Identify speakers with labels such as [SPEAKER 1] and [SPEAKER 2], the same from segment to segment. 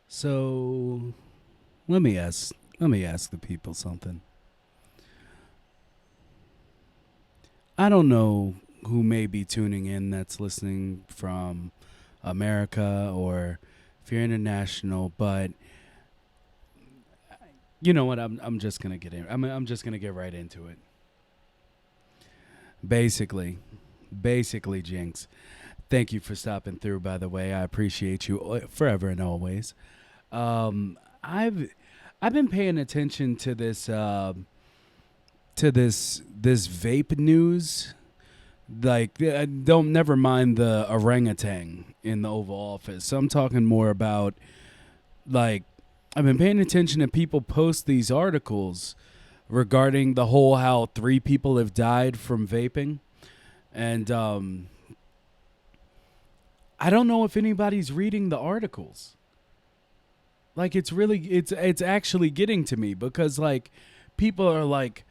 [SPEAKER 1] So let me ask the people something. I don't know who may be tuning in that's listening from America or if you're international, but you know what? I'm just gonna get in. I'm just gonna get right into it. Basically, Jinx. Thank you for stopping through. By the way, I appreciate you forever and always. I've been paying attention to this vape news. Like, don't never mind the orangutan in the Oval Office. So I'm talking more about, like, I've been paying attention to people post these articles regarding the whole how 3 people have died from vaping, and I don't know if anybody's reading the articles. Like, it's actually getting to me because, like, people are like,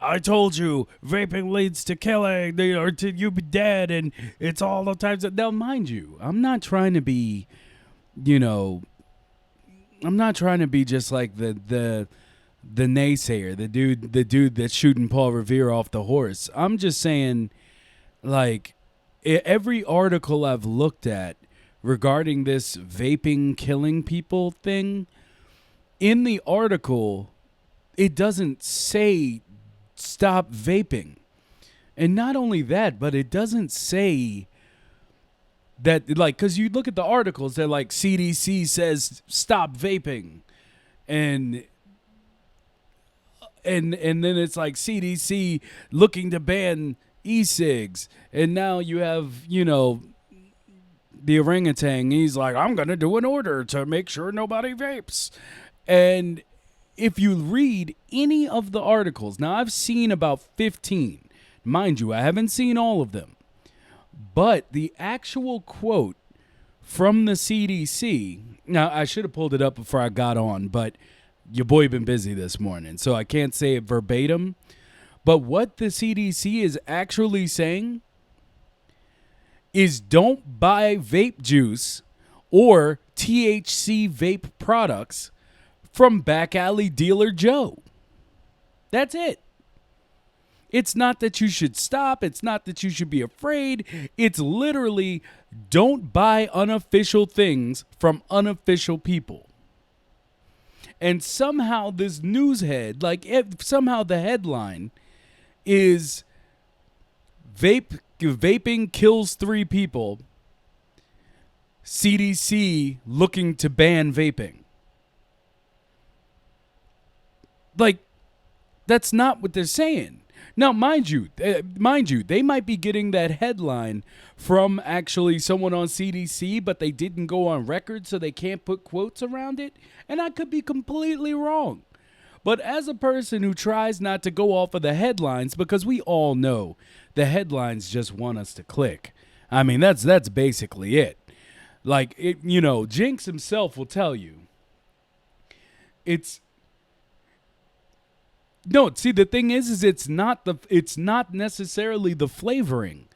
[SPEAKER 1] I told you vaping leads to killing or to you be dead, and it's all the times that. Now, mind you, I'm not trying to be, you know, I'm not trying to be just like the naysayer, the dude that's shooting Paul Revere off the horse. I'm just saying, like, every article I've looked at regarding this vaping killing people thing, in the article, it doesn't say stop vaping. And not only that, but it doesn't say that, like, because you look at the articles, they're like, CDC says stop vaping. And and then it's like CDC looking to ban e-cigs. And now you have, the orangutan. He's like, I'm going to do an order to make sure nobody vapes. And if you read any of the articles, now I've seen about 15. Mind you, I haven't seen all of them. But the actual quote from the CDC, now I should have pulled it up before I got on, but your boy been busy this morning, so I can't say it verbatim. But what the CDC is actually saying is don't buy vape juice or THC vape products from back alley dealer Joe. That's it. It's not that you should stop. It's not that you should be afraid. It's literally don't buy unofficial things from unofficial people. And somehow this news head, somehow the headline is vaping kills 3 people. CDC looking to ban vaping. Like, That's not what they're saying. Now, mind you, they might be getting that headline from actually someone on CDC, but they didn't go on record, so they can't put quotes around it. And I could be completely wrong. But as a person who tries not to go off of the headlines, because we all know the headlines just want us to click. I mean, that's basically it. Like, Jinx himself will tell you. It's No, see, the thing is it's not necessarily the flavoring.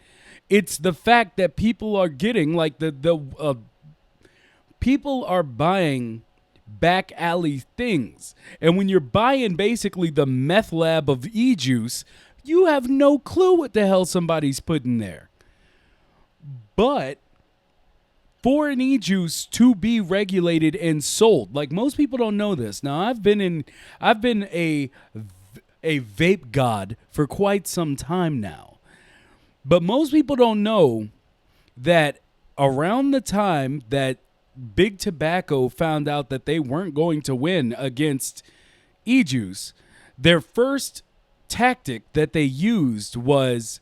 [SPEAKER 1] It's the fact that people are getting like people are buying back alley things, and when you're buying basically the meth lab of e-juice, you have no clue what the hell somebody's putting there. But for an e-juice to be regulated and sold, like most people don't know this. Now, I've been a vape god for quite some time now. But most people don't know that around the time that Big Tobacco found out that they weren't going to win against e-juice, their first tactic that they used was,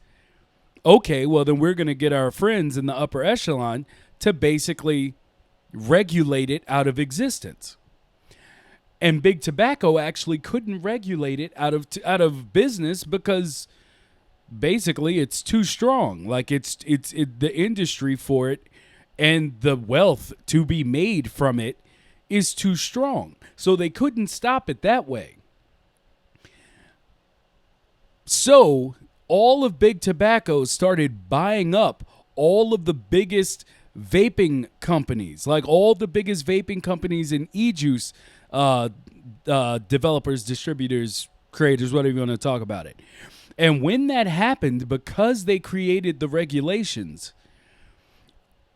[SPEAKER 1] okay, well then we're going to get our friends in the upper echelon to basically regulate it out of existence. And Big Tobacco actually couldn't regulate it out of business because basically it's too strong. Like it's the industry for it and the wealth to be made from it is too strong. So they couldn't stop it that way. So all of Big Tobacco started buying up all of the biggest vaping companies, like all the biggest vaping companies in e-juice developers, distributors, creators, whatever you want to talk about it. And when that happened, because they created the regulations,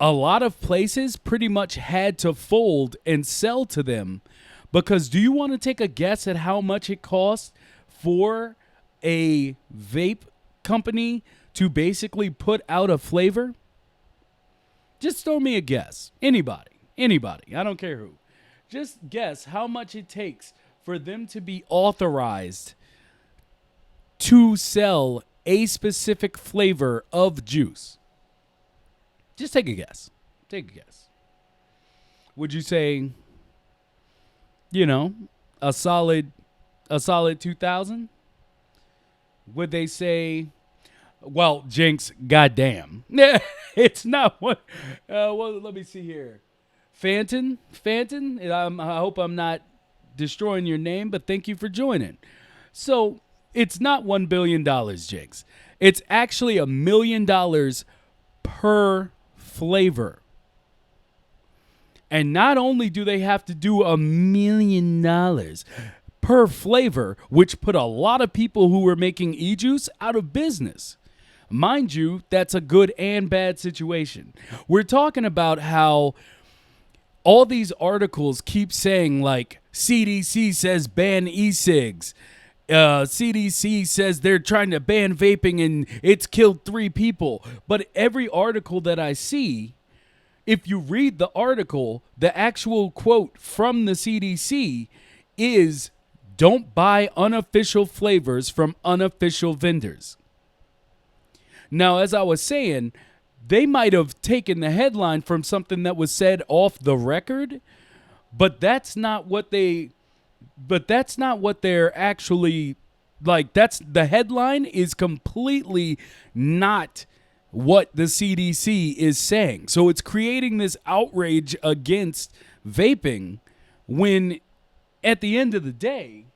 [SPEAKER 1] a lot of places pretty much had to fold and sell to them. Because do you want to take a guess at how much it costs for a vape company to basically put out a flavor? Just throw me a guess. Anybody. I don't care who. Just guess how much it takes for them to be authorized to sell a specific flavor of juice. Just take a guess. Would you say, a solid 2,000? Would they say, well, Jinx, goddamn. It's not what. Well, let me see here. Phantom. I hope I'm not destroying your name, but thank you for joining. So it's not $1 billion, Jinx. It's actually $1 million per flavor. And not only do they have to do $1 million per flavor, which put a lot of people who were making e-juice out of business. Mind you, that's a good and bad situation. We're talking about how all these articles keep saying, like, CDC says ban e-cigs. CDC says they're trying to ban vaping and it's killed 3 people. But every article that I see, if you read the article, the actual quote from the CDC is, don't buy unofficial flavors from unofficial vendors. Now, as I was saying, they might have taken the headline from something that was said off the record, but that's not what they're actually, like, the headline is completely not what the CDC is saying. So it's creating this outrage against vaping when at the end of the day,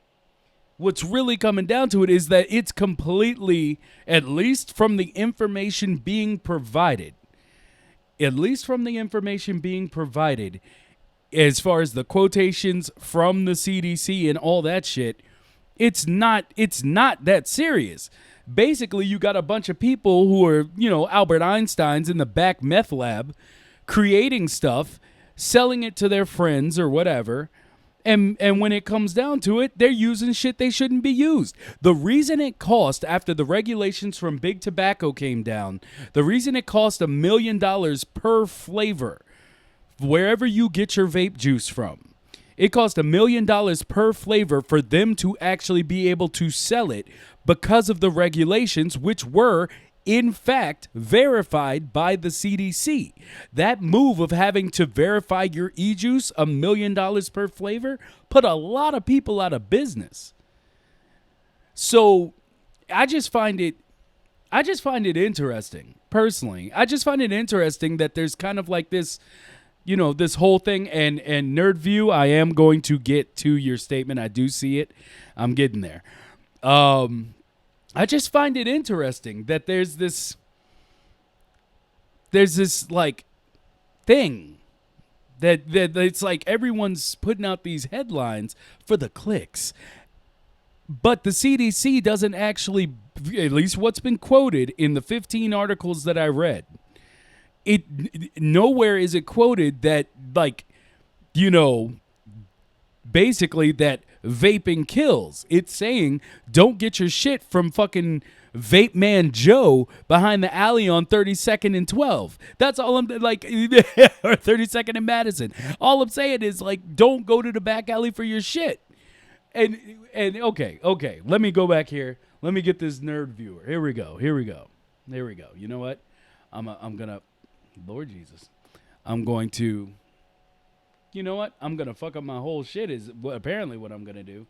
[SPEAKER 1] what's really coming down to it is that it's completely, at least from the information being provided, as far as the quotations from the CDC and all that shit, it's not that serious. Basically, you got a bunch of people who are, Albert Einsteins in the back meth lab creating stuff, selling it to their friends or whatever. And when it comes down to it, they're using shit they shouldn't be used. The reason it cost, after the regulations from Big Tobacco came down, the reason it cost $1 million per flavor, wherever you get your vape juice from, It cost $1 million per flavor for them to actually be able to sell it because of the regulations, which were, in fact, verified by the CDC. That move of having to verify your e-juice $1 million per flavor put a lot of people out of business. So I just find it interesting, personally. I just find it interesting that there's kind of like this, this whole thing. And Nerd View, I am going to get to your statement. I do see it. I'm getting there. I just find it interesting that there's this like thing that it's like everyone's putting out these headlines for the clicks. But the CDC doesn't actually, at least what's been quoted in the 15 articles that I read, nowhere is it quoted that, like, basically that vaping kills. It's saying don't get your shit from fucking Vape Man Joe behind the alley on 32nd and 12. That's all I'm like, or 32nd and Madison. All I'm saying is, like, don't go to the back alley for your shit. And okay, let me go back here. Let me get this nerd viewer. Here we go. You know what? I'm gonna, Lord Jesus, I'm going to, you know what? I'm gonna fuck up my whole shit. Is apparently what I'm gonna do.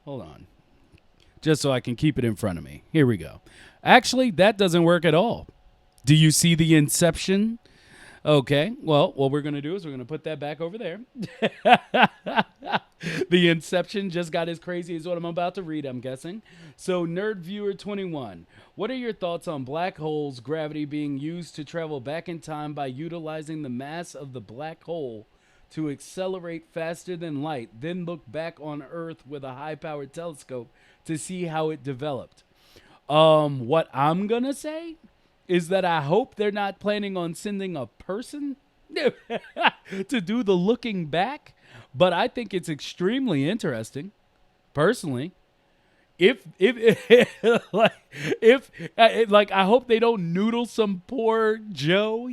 [SPEAKER 1] Hold on, just so I can keep it in front of me. Here we go. Actually, that doesn't work at all. Do you see the inception? Okay, well, what we're going to do is we're going to put that back over there. The inception just got as crazy as what I'm about to read, I'm guessing. So, Nerd Viewer 21, what are your thoughts on black holes' gravity being used to travel back in time by utilizing the mass of the black hole to accelerate faster than light, then look back on Earth with a high-powered telescope to see how it developed? What I'm going to say is that I hope they're not planning on sending a person to do the looking back, but I think it's extremely interesting, personally. If I hope they don't noodle some poor Joe,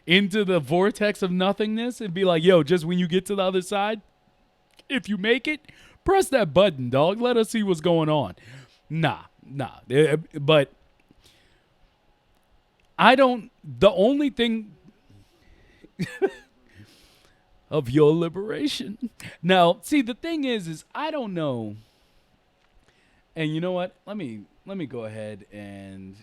[SPEAKER 1] into the vortex of nothingness and be like, yo, just when you get to the other side, if you make it, press that button, dog. Let us see what's going on. Nah. But the only thing of your liberation. Now, see, the thing is I don't know. And you know what? Let me go ahead and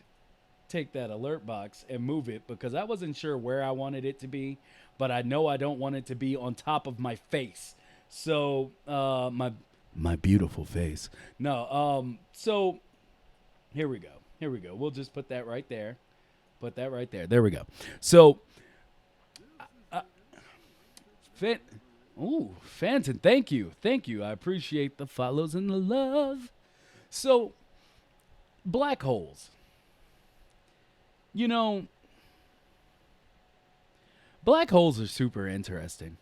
[SPEAKER 1] take that alert box and move it, because I wasn't sure where I wanted it to be, but I know I don't want it to be on top of my face. So, my beautiful face. No, so here we go. We'll just put that right there. There we go. So, Phantom, thank you. I appreciate the follows and the love. So, black holes. Black holes are super interesting.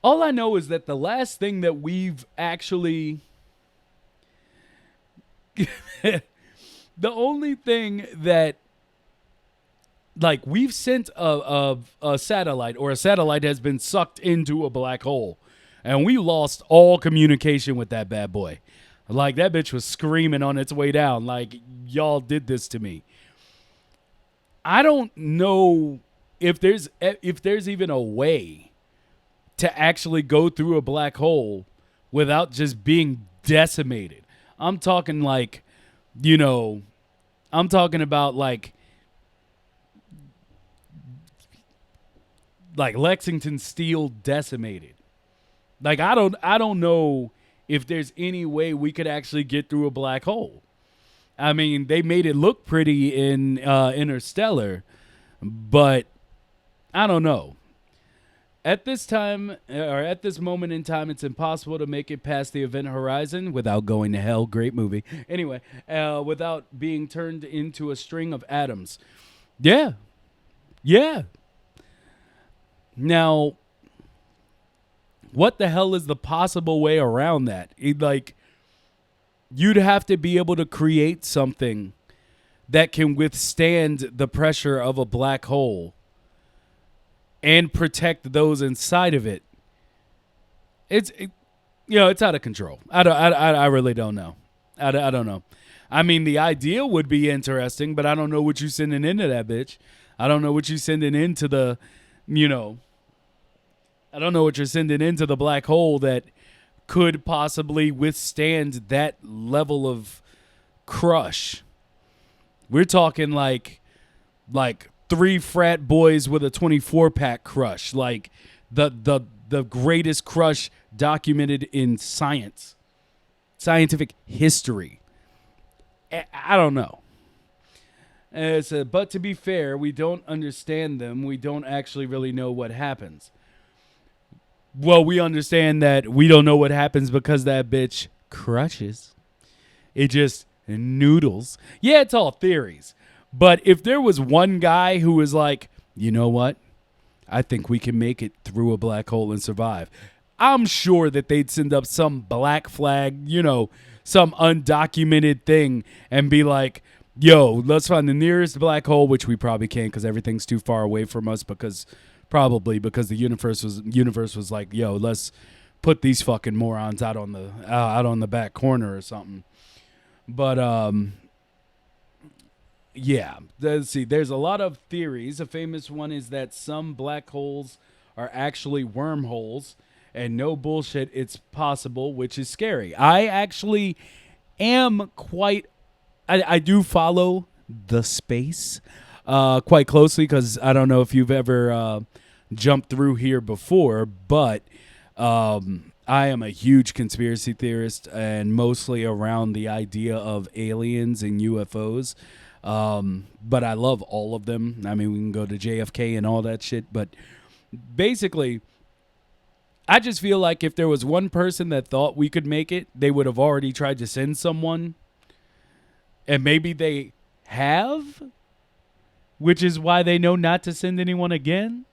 [SPEAKER 1] All I know is that the last thing that we've actually... the only thing that, like, we've sent a satellite, or a satellite has been sucked into a black hole, and we lost all communication with that bad boy. Like, that bitch was screaming on its way down, like, y'all did this to me. I don't know if there's even a way to actually go through a black hole without just being decimated. I'm talking like, I'm talking about like Lexington Steel decimated. Like, I don't know if there's any way we could actually get through a black hole. I mean, they made it look pretty in Interstellar, but I don't know. At this time, or at this moment in time, it's impossible to make it past the event horizon without going to hell. Great movie. Anyway, without being turned into a string of atoms. Yeah. Now, what the hell is the possible way around that? You'd have to be able to create something that can withstand the pressure of a black hole and protect those inside of it. It's out of control. I really don't know. I don't know. I mean, the idea would be interesting, but I don't know what you're sending into that bitch. I don't know what you're sending into the, you know, I don't know what you're sending into the black hole that could possibly withstand that level of crush. We're talking like 3 frat boys with a 24-pack crush, like the greatest crush documented in scientific history. I don't know. But to be fair, we don't understand them. We don't actually really know what happens. Well, we understand that we don't know what happens because that bitch crushes. It just noodles. Yeah, it's all theories. But if there was one guy who was like, you know what? I think we can make it through a black hole and survive. I'm sure that they'd send up some black flag, some undocumented thing and be like, yo, let's find the nearest black hole, which we probably can't because everything's too far away from us because the universe was like, yo, let's put these fucking morons out on the back corner or something. But yeah, let's see. There's a lot of theories. A famous one is that some black holes are actually wormholes, and no bullshit, it's possible, which is scary. I actually am I do follow the space quite closely because I don't know if you've ever jumped through here before, but I am a huge conspiracy theorist and mostly around the idea of aliens and UFOs. But I love all of them. I mean, we can go to JFK and all that shit, but basically, I just feel like if there was one person that thought we could make it, they would have already tried to send someone. And maybe they have, which is why they know not to send anyone again.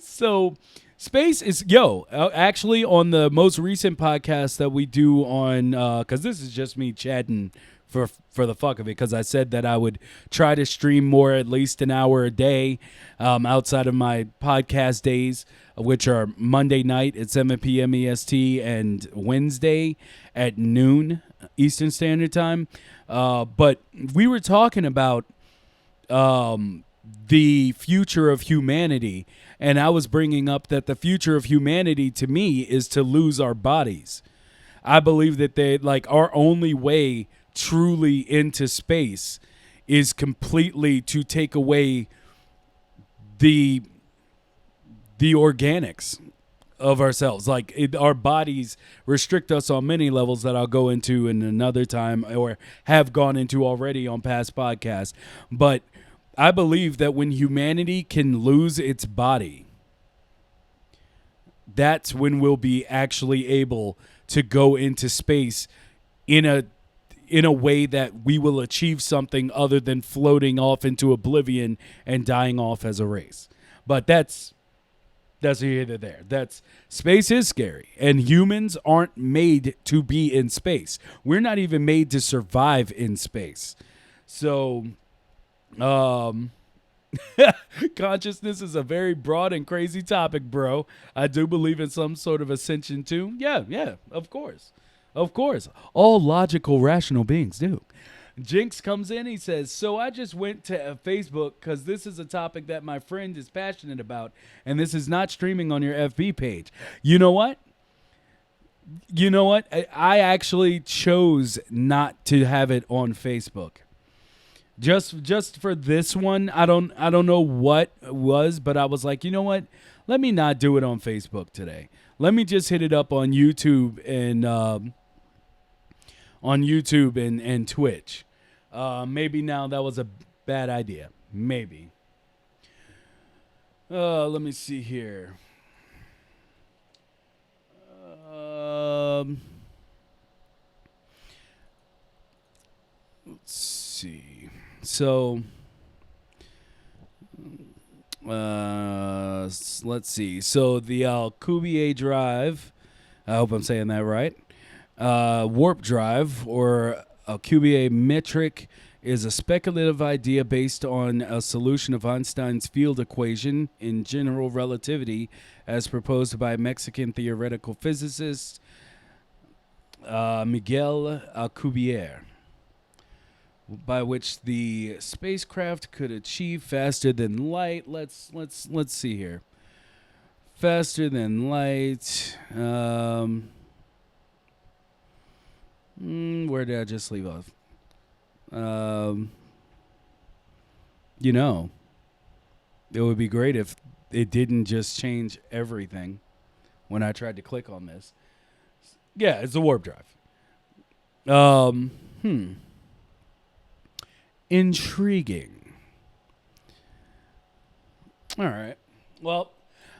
[SPEAKER 1] So space is, actually on the most recent podcast that we do on, because this is just me chatting for the fuck of it, because I said that I would try to stream more, at least an hour a day, outside of my podcast days, which are Monday night at 7 p.m. EST and Wednesday at noon Eastern Standard Time. But we were talking about the future of humanity, and I was bringing up that the future of humanity to me is to lose our bodies. I believe that our only way truly into space is completely to take away the organics of ourselves. Our bodies restrict us on many levels that I'll go into in another time or have gone into already on past podcasts. But I believe that when humanity can lose its body, that's when we'll be actually able to go into space in a way that we will achieve something other than floating off into oblivion and dying off as a race. But that's either there. Space is scary, and humans aren't made to be in space. We're not even made to survive in space. So, consciousness is a very broad and crazy topic, bro. I do believe in some sort of ascension too. Yeah, of course. Of course. All logical, rational beings do. Jinx comes in. He says, so I just went to Facebook because this is a topic that my friend is passionate about, and this is not streaming on your FB page. You know what? I actually chose not to have it on Facebook. Just for this one, I don't know what it was, but I was like, you know what? Let me not do it on Facebook today. Let me just hit it up on YouTube and Twitch. Maybe now that was a bad idea. Maybe. Let me see here. Let's see. So, let's see. So the Alcubierre drive, I hope I'm saying that right. Warp drive or Alcubierre metric is a speculative idea based on a solution of Einstein's field equation in general relativity as proposed by Mexican theoretical physicist Miguel Alcubierre, by which the spacecraft could achieve faster than light. Let's see here. Faster than light. Where did I just leave off? You know, it would be great if it didn't just change everything when I tried to click on this. Yeah, it's a warp drive. Intriguing. All right. Well,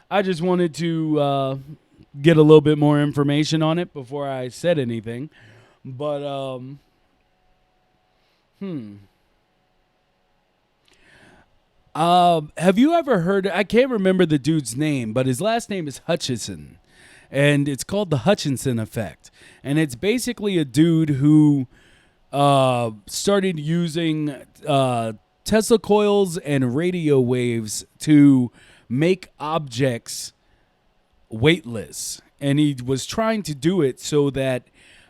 [SPEAKER 1] I just wanted to get a little bit more information on it before I said anything. But, have you ever heard, I can't remember the dude's name, but his last name is Hutchison. And it's called the Hutchinson effect. And it's basically a dude who started using Tesla coils and radio waves to make objects weightless. And he was trying to do it so that,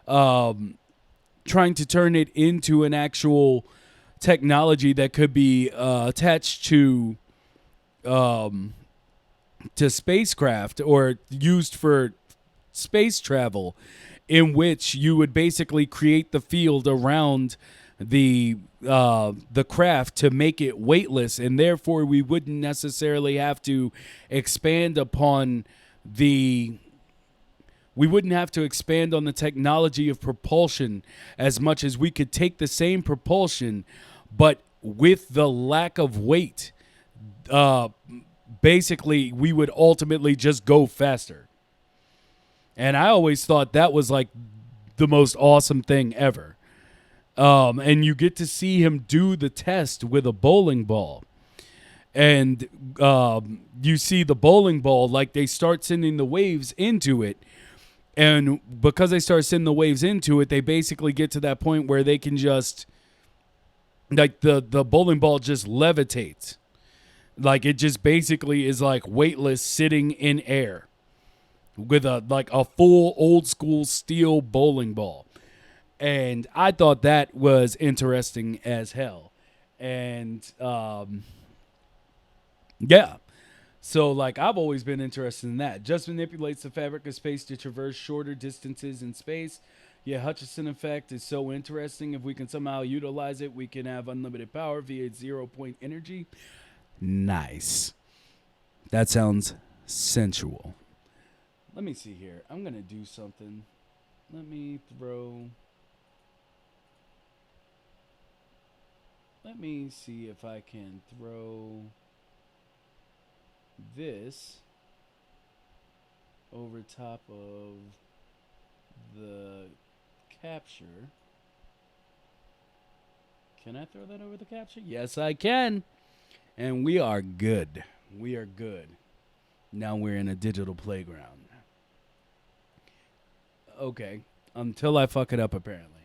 [SPEAKER 1] trying to turn it into an actual technology that could be attached to spacecraft or used for space travel, in which you would basically create the field around the craft to make it weightless, and therefore we wouldn't necessarily have to expand upon the we wouldn't have to expand on the technology of propulsion as much as we could take the same propulsion, but with the lack of weight, basically we would ultimately just go faster. And I always thought that was like the most awesome thing ever. And you get to see him do the test with a bowling ball. And you see the bowling ball, like they start sending the waves into it. And because they start sending the waves into it, they basically get to that point where they can just, like the bowling ball just levitates. Like it just basically is like weightless sitting in air with a full old school steel bowling ball. And I thought that was interesting as hell. And yeah. So, like, I've always been interested in that. Just manipulates the fabric of space to traverse shorter distances in space. Yeah, Hutchison effect is so interesting. If we can somehow utilize it, we can have unlimited power via 0-point energy. Nice. That sounds sensual. Let me see here. I'm going to do something. Let me see if I can throw this over top of the capture. Can I throw that over the capture? Yes, I can. And we are good. We are good. Now we're in a digital playground. Okay. Until I fuck it up, apparently.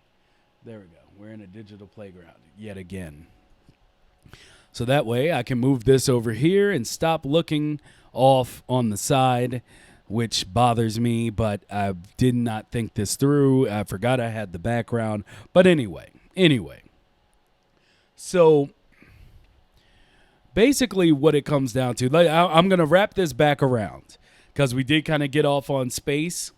[SPEAKER 1] There we go. We're in a digital playground yet again. So that way I can move this over here and stop looking off on the side, which bothers me, but I did not think this through. I forgot I had the background. But anyway. So basically what it comes down to, like, I'm going to wrap this back around because we did kind of get off on space.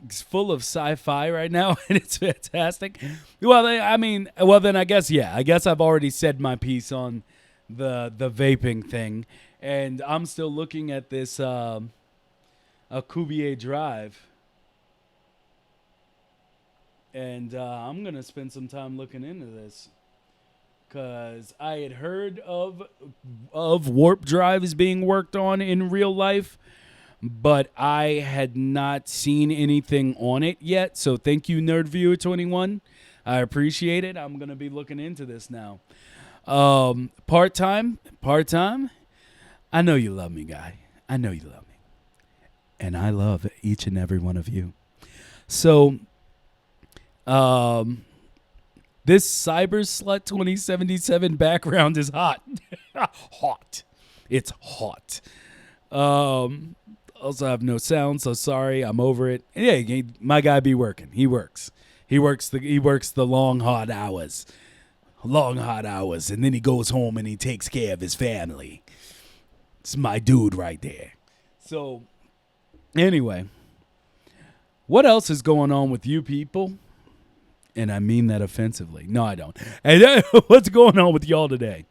[SPEAKER 1] It's full of sci-fi right now, and it's fantastic. Well, then I guess, yeah. I guess I've already said my piece on the vaping thing, and I'm still looking at this Alcubierre drive, and I'm going to spend some time looking into this because I had heard of warp drives being worked on in real life, but I had not seen anything on it yet. So thank you, NerdViewer21. I appreciate it. I'm going to be looking into this now. Part-time. I know you love me, guy. I know you love me. And I love each and every one of you. So, This Cyber Slut 2077 background is hot. Hot. It's hot. Also have no sound, so sorry. I'm over it. Yeah, my guy be working. He works. He works the long hot hours. Long hot hours, and then he goes home and he takes care of his family. It's my dude right there. So, anyway, what else is going on with you people? And I mean that offensively. No, I don't. And what's going on with y'all today?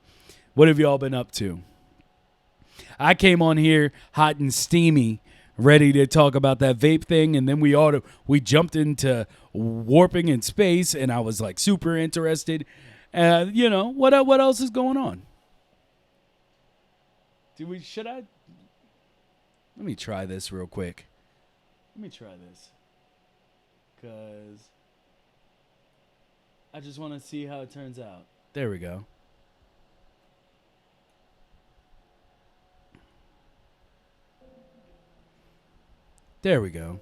[SPEAKER 1] What have y'all been up to? I came on here hot and steamy, ready to talk about that vape thing, and then we jumped into warping in space, and I was like super interested. What else is going on? Should I? Let me try this real quick. Let me try this. Because I just want to see how it turns out. There we go. There we go.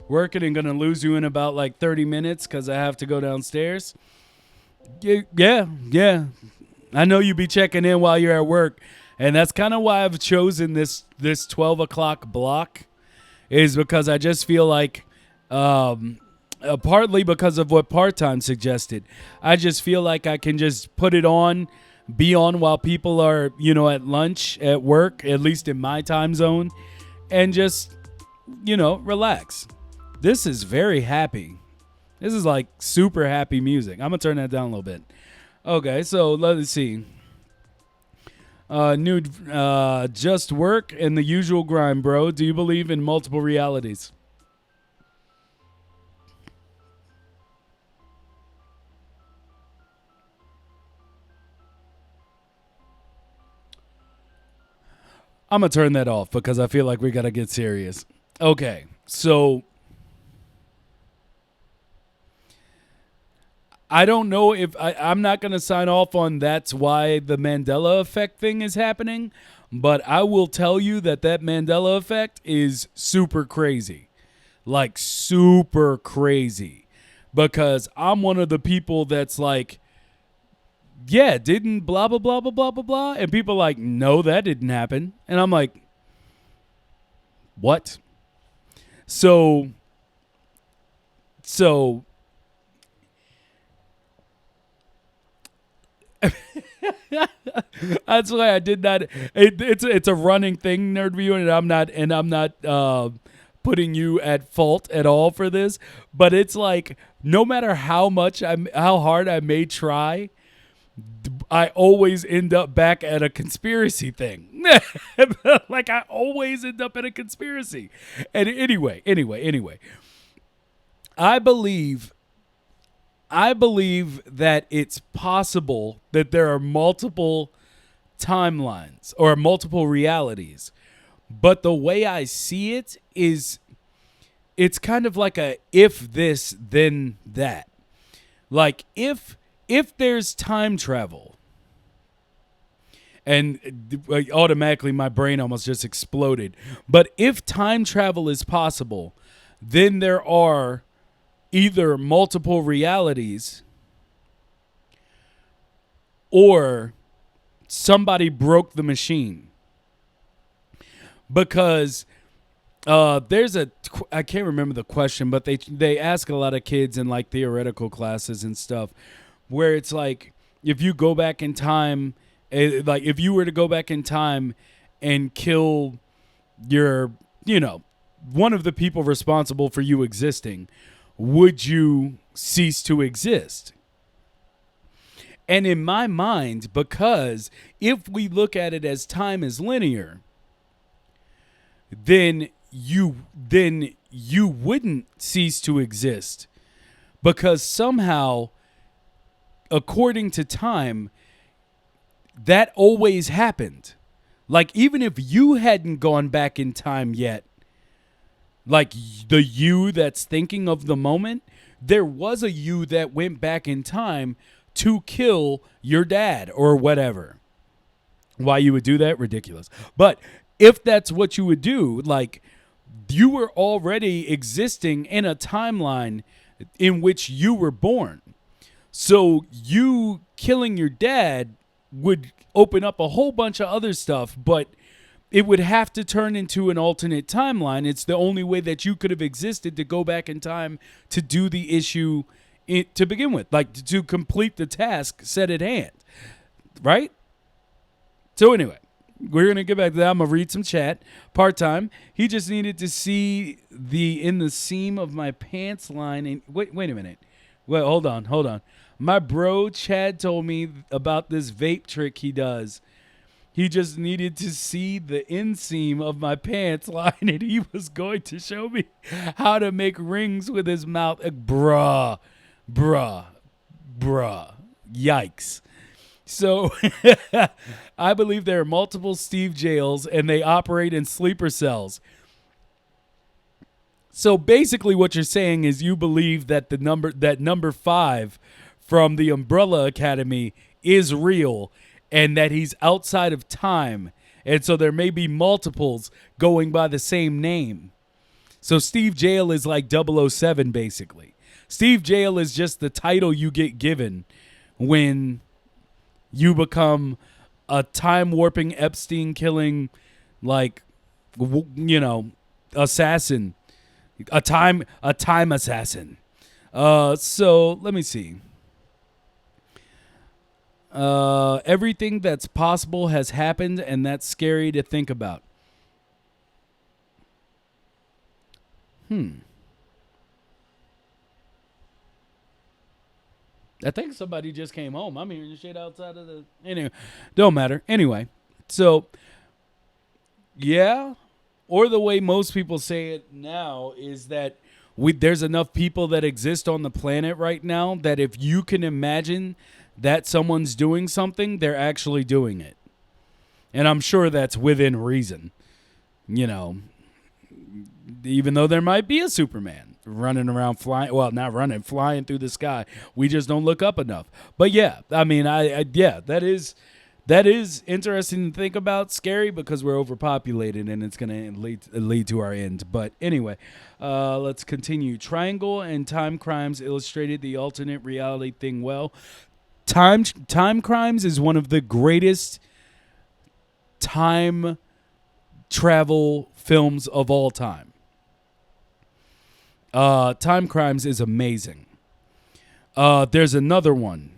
[SPEAKER 1] Working and going to lose you in about like 30 minutes because I have to go downstairs. Yeah. I know you be checking in while you're at work. And that's kind of why I've chosen this 12 o'clock block, is because I just feel like, partly because of what part-time suggested, I just feel like I can just put it on, be on while people are, at lunch, at work, at least in my time zone, and just, relax. This is very happy. This is like super happy music. I'm going to turn that down a little bit. Okay, so let's see. Just work and the usual grind, bro. Do you believe in multiple realities? I'm going to turn that off because I feel like we got to get serious. Okay, so I don't know if I'm not going to sign off on that's why the Mandela effect thing is happening, but I will tell you that Mandela effect is super crazy. Like super crazy. Because I'm one of the people that's like, yeah, didn't blah, blah, blah, blah, blah, blah, blah. And people are like, no, that didn't happen. And I'm like, what? So that's why I did not. It's a running thing, Nerd View, and I'm not putting you at fault at all for this. But it's like no matter how hard I may try, I always end up back at a conspiracy thing. Like I always end up at a conspiracy. And anyway, I believe that it's possible that there are multiple timelines or multiple realities. But the way I see it is it's kind of like a if this, then that. Like if there's time travel, and automatically my brain almost just exploded. But if time travel is possible, then there are either multiple realities or somebody broke the machine. Because there's I can't remember the question, but they ask a lot of kids in like theoretical classes and stuff where it's like, if you go back in time, like if you were to go back in time and kill your, one of the people responsible for you existing, would you cease to exist? And in my mind, because if we look at it as time is linear, then you wouldn't cease to exist, because somehow, according to time, that always happened. Like even if you hadn't gone back in time yet, like the you that's thinking of the moment, there was a you that went back in time to kill your dad or whatever. Why you would do that? Ridiculous. But if that's what you would do, like you were already existing in a timeline in which you were born. So you killing your dad would open up a whole bunch of other stuff, but it would have to turn into an alternate timeline. It's the only way that you could have existed to go back in time to do the issue to begin with, like to complete the task set at hand, right? So anyway, we're going to get back to that. I'm going to read some chat. Part-time. He just needed to see the in the seam of my pants line. And wait a minute. Well, hold on. My bro Chad told me about this vape trick he does. He just needed to see the inseam of my pants line, and he was going to show me how to make rings with his mouth. Bruh. Yikes. So I believe there are multiple Steve jails, and they operate in sleeper cells. So basically what you're saying is you believe that number 5 from the Umbrella Academy is real, and that he's outside of time. And so there may be multiples going by the same name. So Steve Jail is like 007, basically. Steve Jail is just the title you get given when you become a time-warping, Epstein-killing, assassin. A time assassin. So let me see. Everything that's possible has happened, and that's scary to think about. I think somebody just came home. I'm hearing shit outside of the... Anyway, don't matter. Anyway, so, yeah, or the way most people say it now is that there's enough people that exist on the planet right now that if you can imagine that someone's doing something, they're actually doing it. And I'm sure that's within reason. You know, even though there might be a Superman running around flying, well, not running, flying through the sky. We just don't look up enough. But yeah, I mean, that is interesting to think about, scary because we're overpopulated and it's going to lead to our end. But anyway, let's continue. Triangle and Time Crimes illustrated the alternate reality thing well. Time Crimes is one of the greatest time travel films of all time. Time Crimes is amazing. There's another one,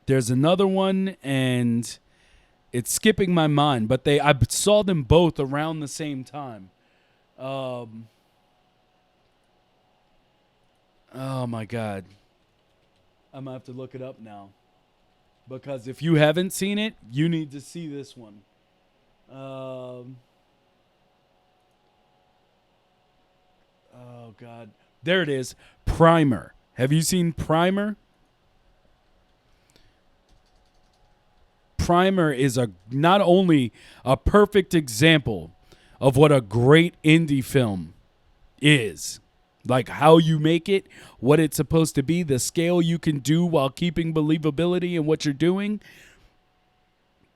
[SPEAKER 1] and it's skipping my mind, but I saw them both around the same time. Oh my God. I'm going to have to look it up now. Because if you haven't seen it, you need to see this one. Oh, God. There it is. Primer. Have you seen Primer? Primer is not only a perfect example of what a great indie film is, like how you make it, what it's supposed to be, the scale you can do while keeping believability in what you're doing.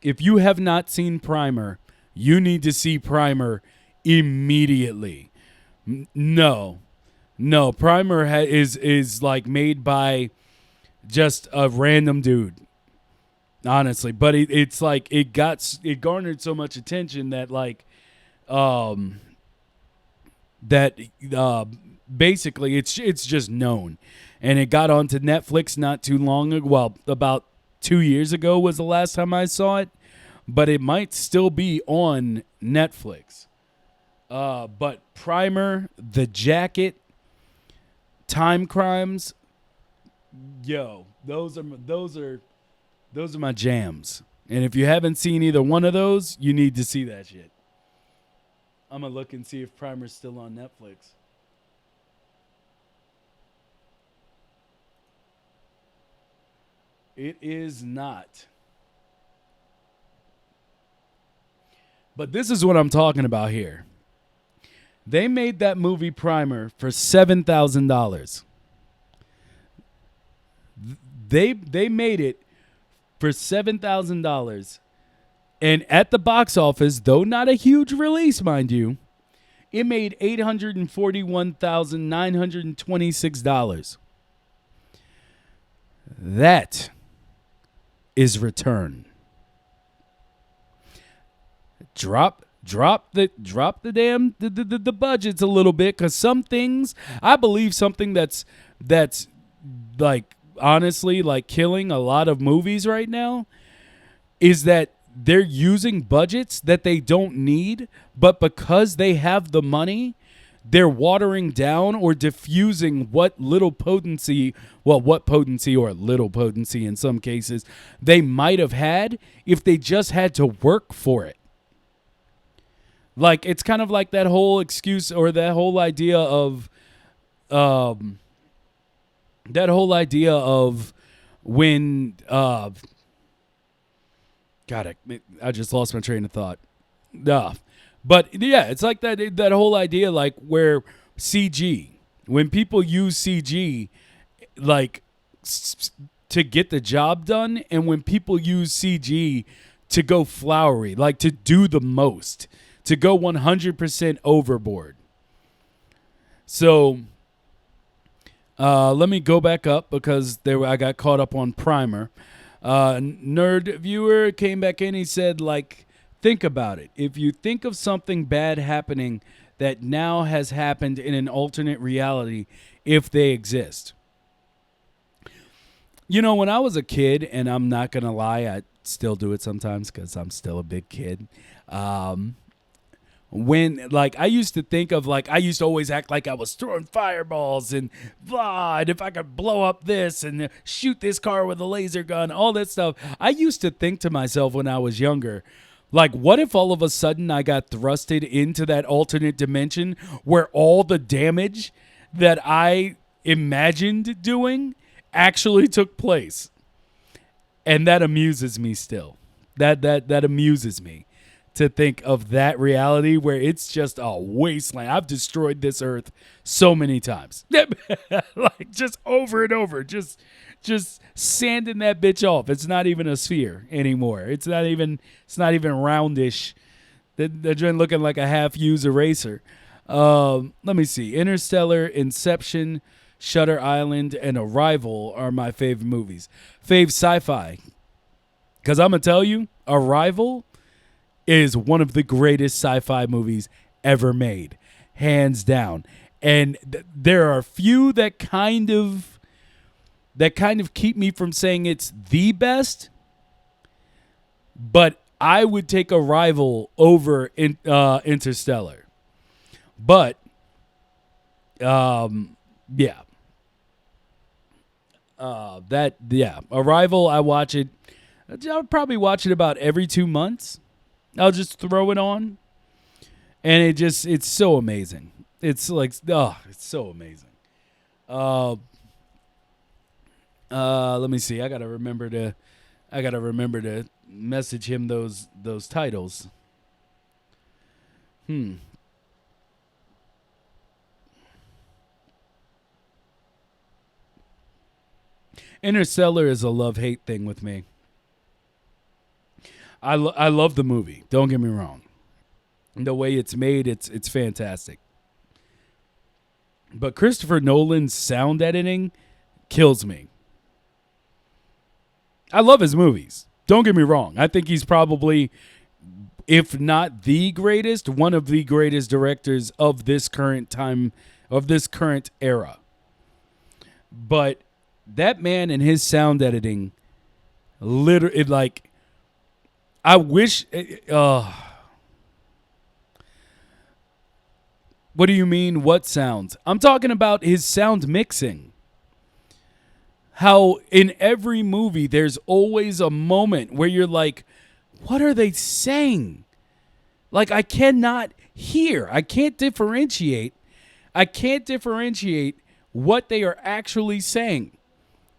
[SPEAKER 1] If you have not seen Primer, you need to see Primer immediately. No, Primer is like made by just a random dude, honestly. But it's like it garnered so much attention that basically it's just known, and it got onto Netflix not too long ago. Well, about 2 years ago was the last time I saw it, but it might still be on Netflix. But Primer, The Jacket, Time Crimes, yo, those are my jams. And if you haven't seen either one of those, you need to see that shit. I'm gonna look and see if Primer's still on Netflix. It is not. But this is what I'm talking about here. They made that movie Primer for $7,000. They made it for $7,000. And at the box office, though not a huge release, mind you, it made $841,926. That is return. Drop the damn the budgets a little bit, because some things, I believe something that's like honestly like killing a lot of movies right now is that they're using budgets that they don't need, but because they have the money, they're watering down or diffusing what potency or little potency in some cases they might have had if they just had to work for it. Like, it's kind of like that whole excuse or that whole idea of when God, I just lost my train of thought. But yeah, it's like that whole idea, like where CG, when people use CG, like to get the job done, and when people use CG to go flowery, like to do the most, to go 100% overboard. So let me go back up because I got caught up on Primer. Nerd viewer came back in. He said, like, think about it. If you think of something bad happening that now has happened in an alternate reality, if they exist. You know, when I was a kid, and I'm not going to lie, I still do it sometimes because I'm still a big kid. When, like, I used to think of, like, I used to always act like I was throwing fireballs and blah, and if I could blow up this and shoot this car with a laser gun, all that stuff. I used to think to myself when I was younger, like, what if all of a sudden I got thrusted into that alternate dimension where all the damage that I imagined doing actually took place? And that amuses me still. That amuses me. To think of that reality where it's just a wasteland. I've destroyed this earth so many times. Like, just over and over. Just sanding that bitch off. It's not even a sphere anymore. It's not even roundish. They're just looking like a half-used eraser. Let me see. Interstellar, Inception, Shutter Island, and Arrival are my favorite movies. Fave sci-fi. Because I'm going to tell you, Arrival is one of the greatest sci-fi movies ever made, hands down. And there are few that kind of keep me from saying it's the best, but I would take Arrival over Interstellar. But yeah. Arrival, I watch it. I'll probably watch it about every 2 months. I'll just throw it on, and it's so amazing. It's like, it's so amazing. Let me see. I gotta remember to message him those titles. Interstellar is a love-hate thing with me. I love the movie. Don't get me wrong. The way it's made, it's fantastic. But Christopher Nolan's sound editing kills me. I love his movies. Don't get me wrong. I think he's probably, if not the greatest, one of the greatest directors of this current time, of this current era. But that man and his sound editing, literally, like, I wish. What do you mean? What sounds? I'm talking about his sound mixing. How in every movie there's always a moment where you're like, what are they saying? Like, I cannot hear. I can't differentiate what they are actually saying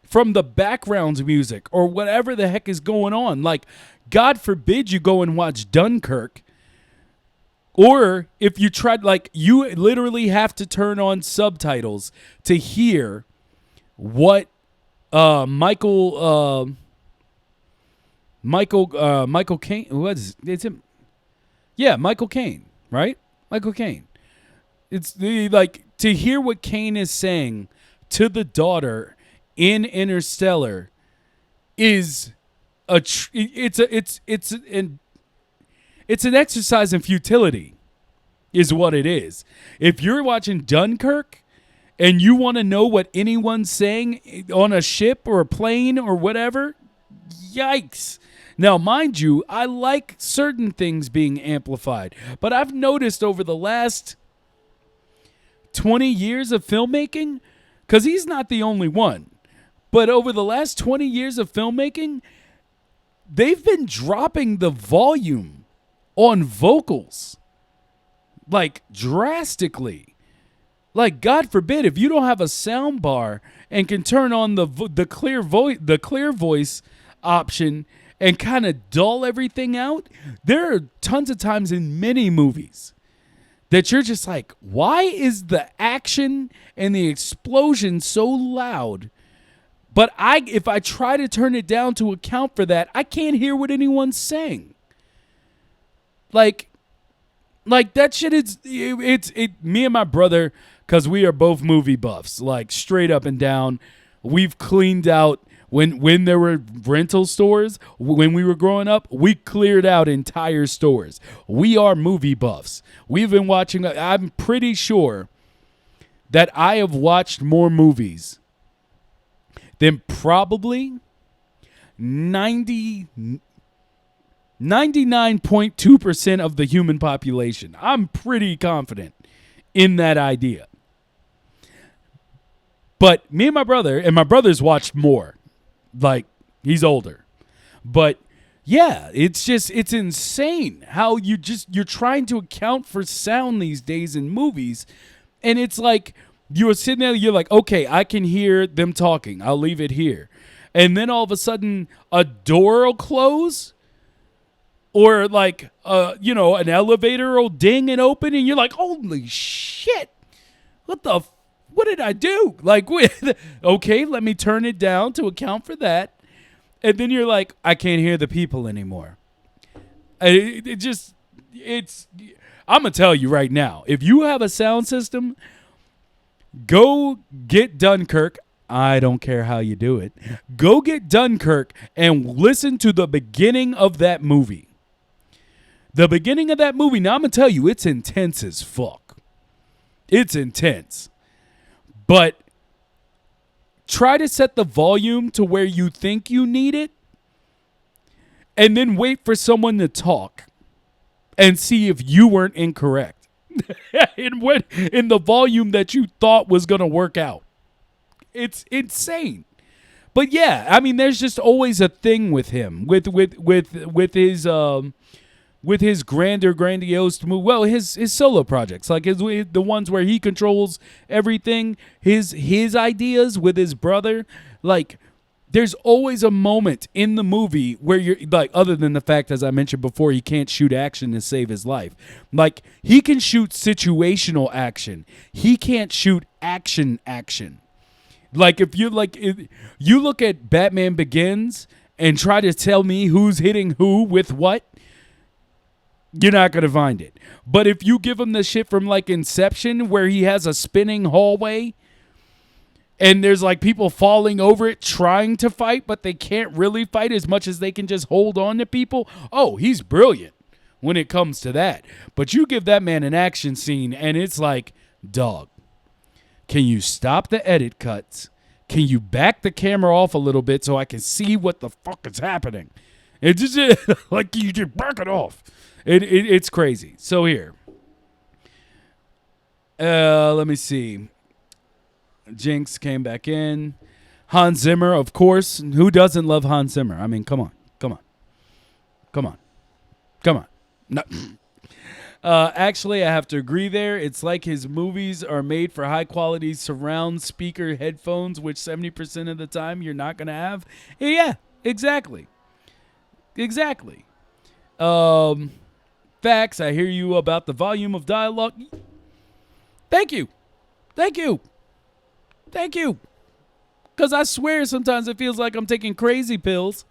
[SPEAKER 1] from the background music or whatever the heck is going on. Like, God forbid you go and watch Dunkirk. Or if you tried, like, you literally have to turn on subtitles to hear what Michael Caine, what is it? It's him. Yeah, Michael Caine, right? Michael Caine. It's like to hear what Caine is saying to the daughter in Interstellar is it's an exercise in futility, is what it is. If you're watching Dunkirk and you want to know what anyone's saying on a ship or a plane or whatever, yikes. Now, mind you, I like certain things being amplified, but I've noticed over the last 20 years of filmmaking, because he's not the only one, but over the last 20 years of filmmaking, they've been dropping the volume on vocals, like drastically. Like, God forbid, if you don't have a sound bar and can turn on the clear voice option and kind of dull everything out, there are tons of times in many movies that you're just like, why is the action and the explosion so loud? But if I try to turn it down to account for that, I can't hear what anyone's saying. Like that shit is me and my brother, because we are both movie buffs, like straight up and down. We've cleaned out when there were rental stores, when we were growing up, we cleared out entire stores. We are movie buffs. We've been watching, I'm pretty sure that I have watched more movies than probably 99.2% of the human population. I'm pretty confident in that idea. But me and my brother's watched more. Like, he's older. But yeah, it's insane how you're trying to account for sound these days in movies. And it's like, you're sitting there, you're like, okay, I can hear them talking. I'll leave it here. And then all of a sudden, a door will close. Or like, an elevator will ding and open. And you're like, holy shit. What did I do? Like, okay, let me turn it down to account for that. And then you're like, I can't hear the people anymore. I'm going to tell you right now, if you have a sound system, go get Dunkirk. I don't care how you do it. Go get Dunkirk and listen to the beginning of that movie. The beginning of that movie, now I'm going to tell you, it's intense as fuck. It's intense. But try to set the volume to where you think you need it, and then wait for someone to talk and see if you weren't incorrect in the volume that you thought was going to work out. It's insane. But yeah, I mean, there's just always a thing with him, with his grandiose move. Well, his solo projects, like the ones where he controls everything, his ideas with his brother. Like, there's always a moment in the movie where you're like, other than the fact, as I mentioned before, he can't shoot action to save his life. Like, he can shoot situational action. He can't shoot action. Like, if you look at Batman Begins and try to tell me who's hitting who with what, you're not going to find it. But if you give him the shit from, like, Inception, where he has a spinning hallway and there's, like, people falling over it trying to fight, but they can't really fight as much as they can just hold on to people, oh, he's brilliant when it comes to that. But you give that man an action scene, and it's like, dog, can you stop the edit cuts? Can you back the camera off a little bit so I can see what the fuck is happening? It's just like, you just back it off. It's crazy. So here. Let me see. Jinx came back in. Hans Zimmer, of course. Who doesn't love Hans Zimmer? I mean, come on. No. Actually, I have to agree there. It's like his movies are made for high-quality surround speaker headphones, which 70% of the time you're not going to have. Yeah, exactly. Facts, I hear you about the volume of dialogue. Thank you. Because I swear sometimes it feels like I'm taking crazy pills.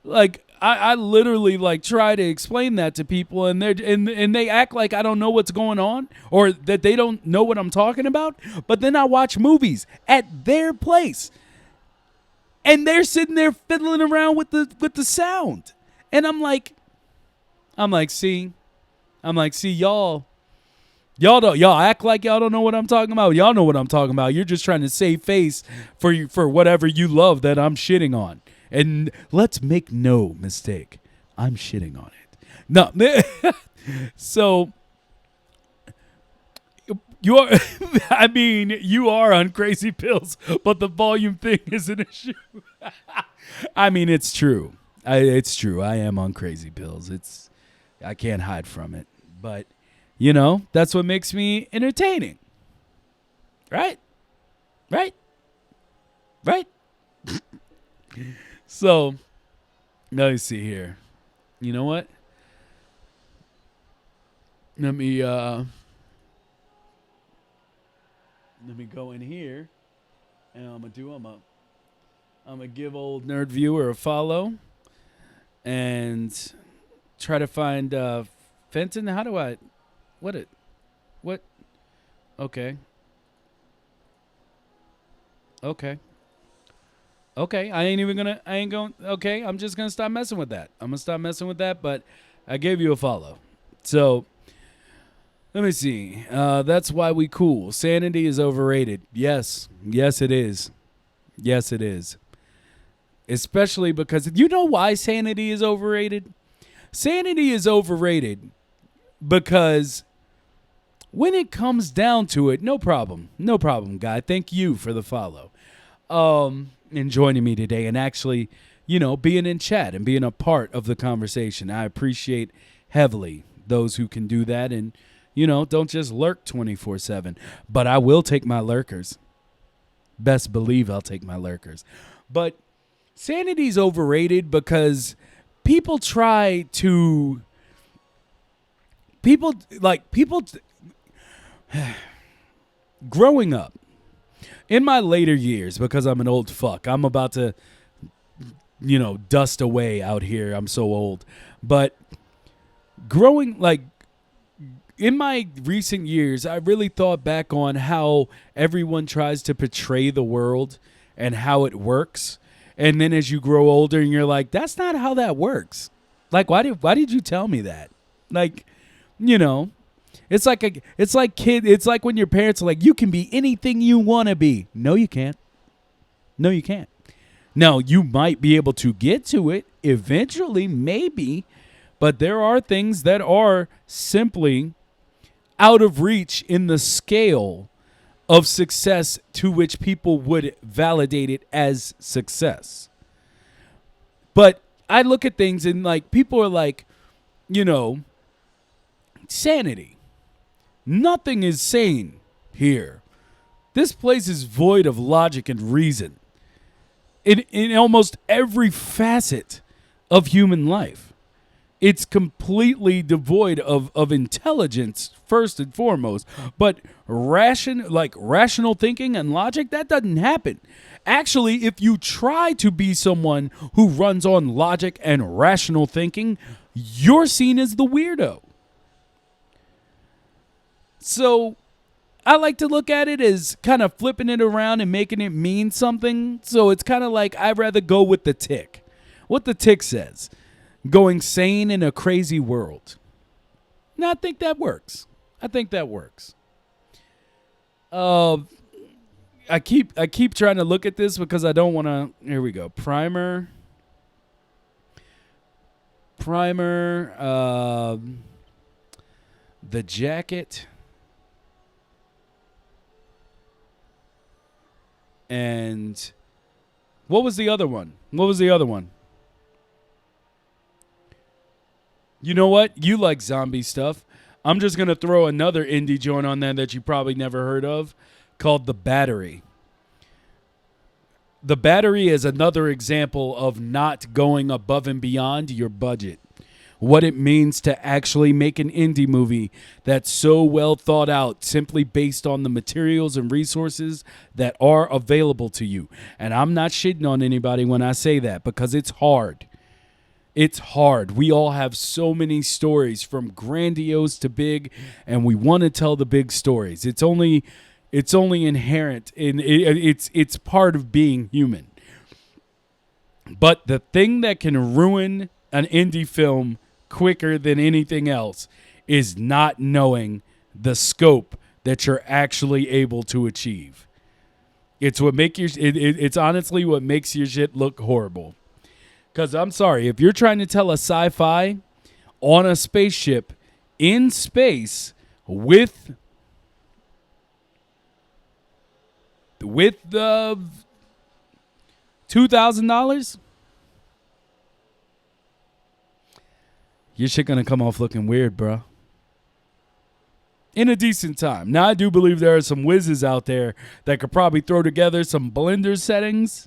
[SPEAKER 1] Like, I literally, like, try to explain that to people, and they act like I don't know what's going on, or that they don't know what I'm talking about. But then I watch movies at their place, and they're sitting there fiddling around with the sound. And I'm like, see, y'all act like y'all don't know what I'm talking about. Y'all know what I'm talking about. You're just trying to save face for whatever you love that I'm shitting on. And let's make no mistake, I'm shitting on it. No, so you're, I mean, you are on crazy pills, but the volume thing is an issue. I mean, it's true. It's true. I am on crazy pills. I can't hide from it. But, that's what makes me entertaining. Right? Right? Right? So, let me see here. You know what? Let me go in here, and I'm gonna give old Nerd Viewer a follow, and try to find Fenton. How do I? What? Okay. Okay. I ain't going. Okay. I'm just gonna stop messing with that. But I gave you a follow, so. Let me see. That's why we cool. Sanity is overrated. Yes, it is. Yes, it is. Especially because you know why sanity is overrated? Sanity is overrated because when it comes down to it, no problem, guy. Thank you for the follow, and joining me today, and actually, being in chat and being a part of the conversation. I appreciate heavily those who can do that and. Don't just lurk 24/7. But I will take my lurkers. Best believe I'll take my lurkers. But sanity's overrated because people try to... Growing up, in my later years, because I'm an old fuck, I'm about to, dust away out here. I'm so old. But growing, in my recent years, I really thought back on how everyone tries to portray the world and how it works. And then as you grow older and you're like, that's not how that works. Why did you tell me that? It's like when your parents are like, you can be anything you want to be. No, you can't. Now, you might be able to get to it eventually, maybe, but there are things that are simply out of reach in the scale of success to which people would validate it as success. But I look at things and people are like, sanity. Nothing is sane here. This place is void of logic and reason in almost every facet of human life. It's completely devoid of intelligence, first and foremost. But rational thinking and logic, that doesn't happen. Actually, if you try to be someone who runs on logic and rational thinking, you're seen as the weirdo. So I like to look at it as kind of flipping it around and making it mean something. So it's kind of like I'd rather go with the tick. What the tick says. Going sane in a crazy world. Now, I think that works. I keep trying to look at this because I don't want to. Here we go. Primer. The jacket. And what was the other one? You know what? You like zombie stuff. I'm just going to throw another indie joint on there that you probably never heard of called The Battery. The Battery is another example of not going above and beyond your budget. What it means to actually make an indie movie that's so well thought out simply based on the materials and resources that are available to you. And I'm not shitting on anybody when I say that because it's hard. It's hard. We all have so many stories from grandiose to big, and we want to tell the big stories. It's only inherent, and it's part of being human. But the thing that can ruin an indie film quicker than anything else is not knowing the scope that you're actually able to achieve. It's what make your it's honestly what makes your shit look horrible. Cuz I'm sorry, if you're trying to tell a sci-fi on a spaceship in space with the $2,000, your shit gonna come off looking weird, bro. In a decent time. Now, I do believe there are some whizzes out there that could probably throw together some Blender settings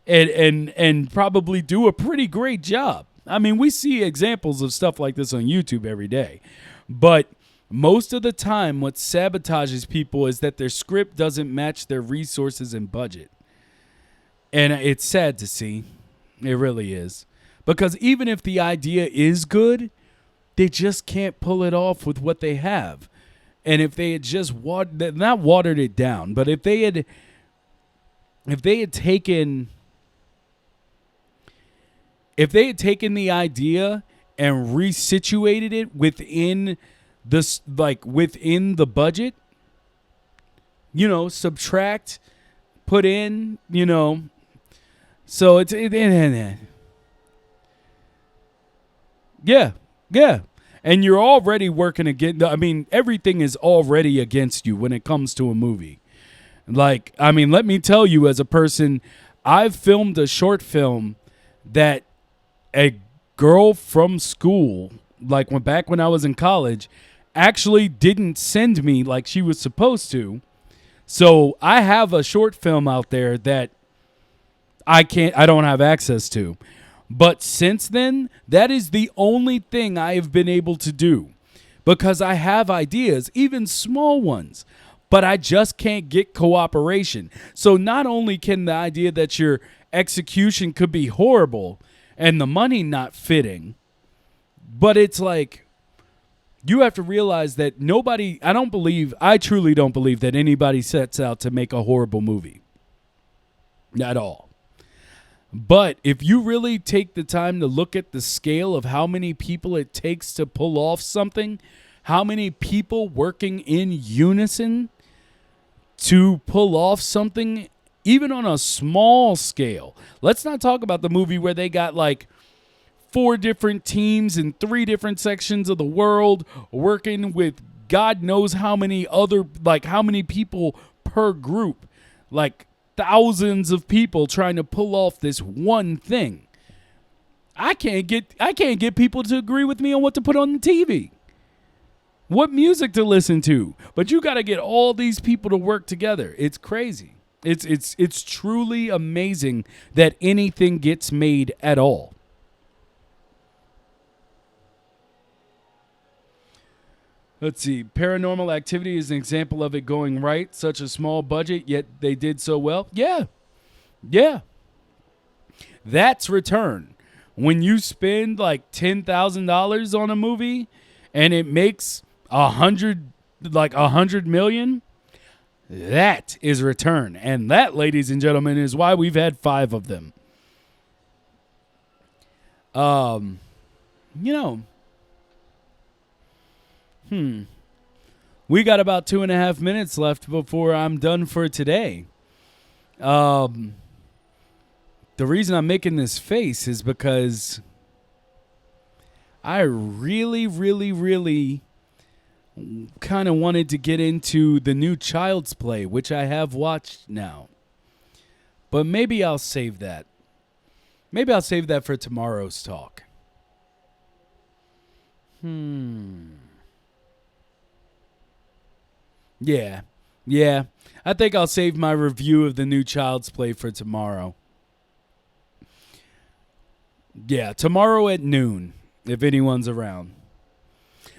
[SPEAKER 1] and probably do a pretty great job. I mean, we see examples of stuff like this on YouTube every day. But most of the time, what sabotages people is that their script doesn't match their resources and budget. And it's sad to see. It really is. Because even if the idea is good, they just can't pull it off with what they have. And if they had just not watered it down, but if they had taken the idea and resituated it within within the budget, subtract, put in, so yeah. And you're already working against, I mean, everything is already against you when it comes to a movie. Like, I mean, let me tell you, as a person, I've filmed a short film that a girl from school, like back when I was in college, actually didn't send me like she was supposed to. So I have a short film out there that I don't have access to. But since then, that is the only thing I have been able to do, because I have ideas, even small ones, but I just can't get cooperation. So not only can the idea that your execution could be horrible and the money not fitting, but it's like you have to realize that I truly don't believe that anybody sets out to make a horrible movie at all. But if you really take the time to look at the scale of how many people it takes to pull off something, how many people working in unison to pull off something, even on a small scale. Let's not talk about the movie where they got like 4 different teams in 3 different sections of the world working with God knows how many people per group. Like thousands of people trying to pull off this one thing. I can't get people to agree with me on what to put on the TV, what music to listen to. But you got to get all these people to work together. It's crazy. It's truly amazing that anything gets made at all. Let's see. Paranormal Activity is an example of it going right. Such a small budget, yet they did so well. Yeah. That's return. When you spend like $10,000 on a movie and it makes $100 million, that is return. And that, ladies and gentlemen, is why we've had 5 of them. We got about 2.5 minutes left before I'm done for today. The reason I'm making this face is because I really, really, really kind of wanted to get into the new Child's Play, which I have watched now. But maybe I'll save that. Maybe I'll save that for tomorrow's talk. Yeah. I think I'll save my review of the new Child's Play for tomorrow. Yeah, tomorrow at noon, if anyone's around.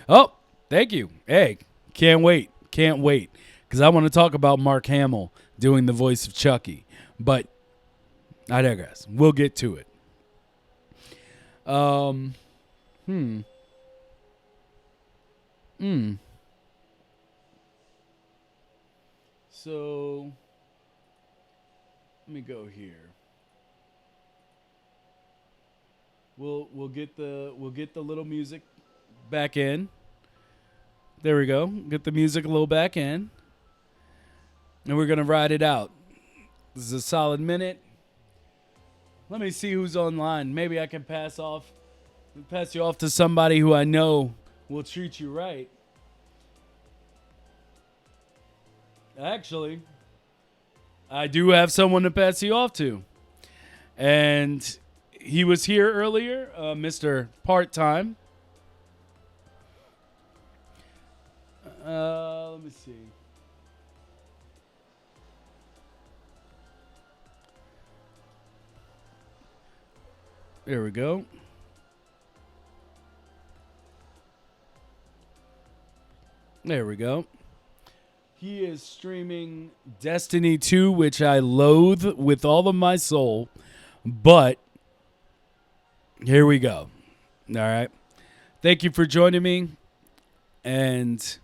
[SPEAKER 1] Oh, thank you. Hey, can't wait. Because I want to talk about Mark Hamill doing the voice of Chucky. But I digress. We'll get to it. So, let me go here. We'll get the little music back in. There we go. Get the music a little back in, and we're gonna ride it out. This is a solid minute. Let me see who's online. Maybe I can pass you off to somebody who I know will treat you right. Actually, I do have someone to pass you off to. And he was here earlier, Mr. Part Time. Let me see. There we go. There we go. He is streaming Destiny 2, which I loathe with all of my soul. But here we go. All right. Thank you for joining me. And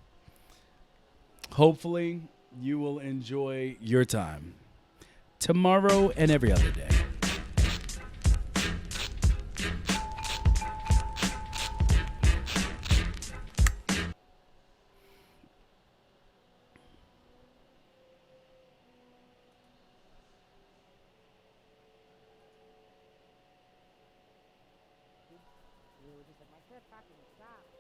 [SPEAKER 1] hopefully you will enjoy your time tomorrow and every other day.
[SPEAKER 2] You were just like, my shit fucking sucks.